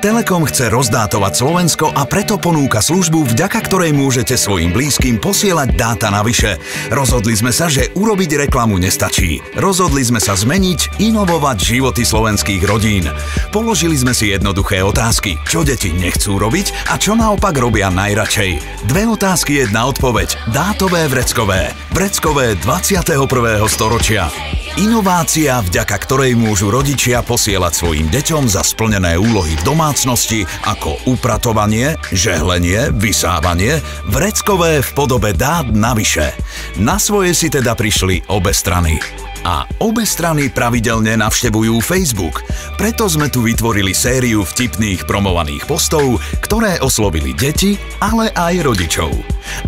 Telekom chce rozdátovať Slovensko a preto ponúka službu, vďaka ktorej môžete svojim blízkym posielať dáta navyše. Rozhodli sme sa, že urobiť reklamu nestačí. Rozhodli sme sa zmeniť, inovovať životy slovenských rodín. Položili sme si jednoduché otázky. Čo deti nechcú robiť a čo naopak robia najradšej? 2 otázky, 1 odpoveď. Dátové vreckové. Vreckové 21. storočia. Inovácia, vďaka ktorej môžu rodičia posielať svojim deťom za splnené úlohy v domácnosti ako upratovanie, žehlenie, vysávanie, vreckové v podobe dát navyše. Na svoje si teda prišli obe strany. A obe strany pravidelne navštevujú Facebook. Preto sme tu vytvorili sériu vtipných promovaných postov, ktoré oslovili deti, ale aj rodičov.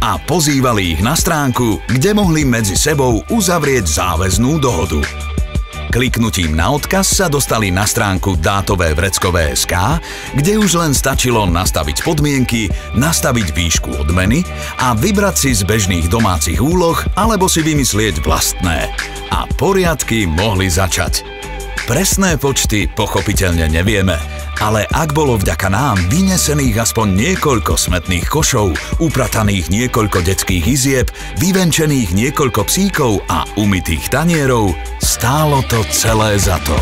A pozývali ich na stránku, kde mohli medzi sebou uzavrieť záväznú dohodu. Kliknutím na odkaz sa dostali na stránku dátovevreckové.sk, kde už len stačilo nastaviť podmienky, nastaviť výšku odmeny a vybrať si z bežných domácich úloh alebo si vymyslieť vlastné. A poriadky mohli začať. Presné počty pochopiteľne nevieme, ale ak bolo vďaka nám vynesených aspoň niekoľko smetných košov, uprataných niekoľko detských izieb, vyvenčených niekoľko psíkov a umytých tanierov, stálo to celé za to.